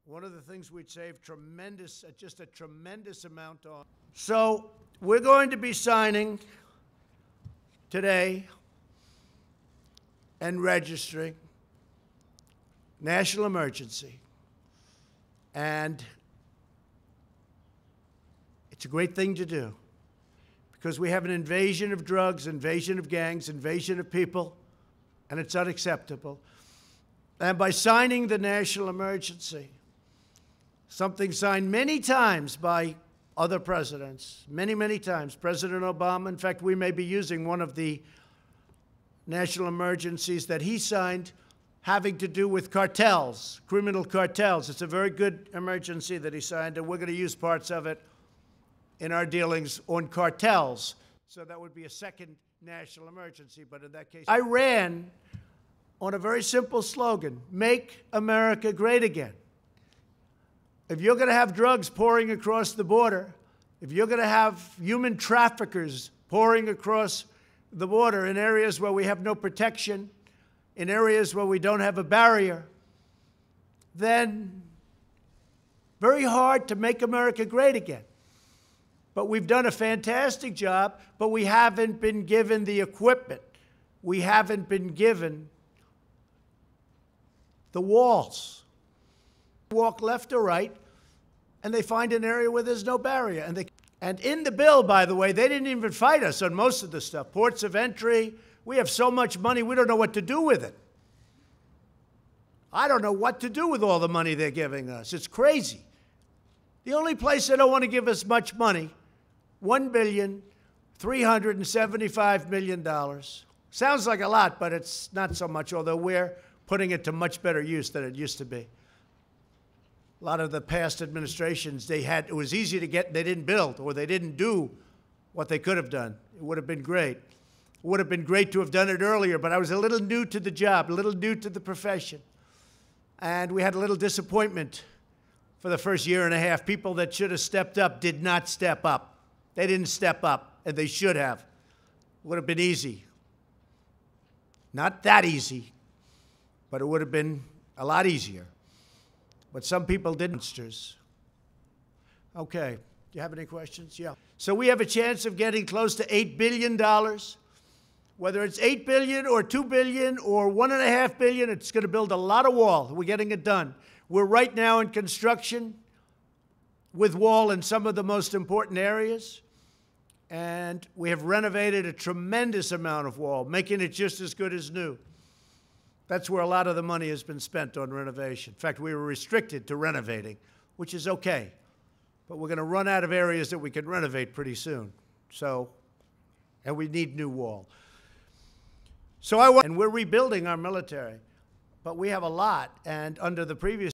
One of the things we'd save just a tremendous amount on. So we're going to be signing today and registering national emergency. And it's a great thing to do because we have an invasion of drugs, invasion of gangs, invasion of people, and it's unacceptable. And by signing the national emergency, something signed many times by other presidents, many, many times. President Obama, in fact, we may be using one of the national emergencies that he signed having to do with cartels, criminal cartels. It's a very good emergency that he signed, and we're going to use parts of it in our dealings on cartels. So that would be a second national emergency, but in that case, I ran on a very simple slogan: make America great again. If you're going to have drugs pouring across the border, if you're going to have human traffickers pouring across the border in areas where we have no protection, in areas where we don't have a barrier, then very hard to make America great again. But we've done a fantastic job, but we haven't been given the equipment. We haven't been given the walls. Walk left or right, and they find an area where there's no barrier. And in the bill, by the way, they didn't even fight us on most of the stuff. Ports of entry, we have so much money, we don't know what to do with it. I don't know what to do with all the money they're giving us. It's crazy. The only place they don't want to give us much money, $1,375 million. Sounds like a lot, but it's not so much, although we're putting it to much better use than it used to be. A lot of the past administrations, it was easy to get, they didn't build, or they didn't do what they could have done. It would have been great. It would have been great to have done it earlier, but I was a little new to the job, a little new to the profession. And we had a little disappointment for the first year and a half. People that should have stepped up did not step up. They didn't step up, and they should have. It would have been easy. Not that easy, but it would have been a lot easier. But some people didn't. Okay, do you have any questions? Yeah. So we have a chance of getting close to $8 billion. Whether it's $8 billion or $2 billion or $1.5 billion, it's going to build a lot of wall. We're getting it done. We're right now in construction with wall in some of the most important areas. And we have renovated a tremendous amount of wall, making it just as good as new. That's where a lot of the money has been spent on renovation. In fact, we were restricted to renovating, which is okay. But we're going to run out of areas that we can renovate pretty soon. And we need new wall. And we're rebuilding our military. But we have a lot, and under the previous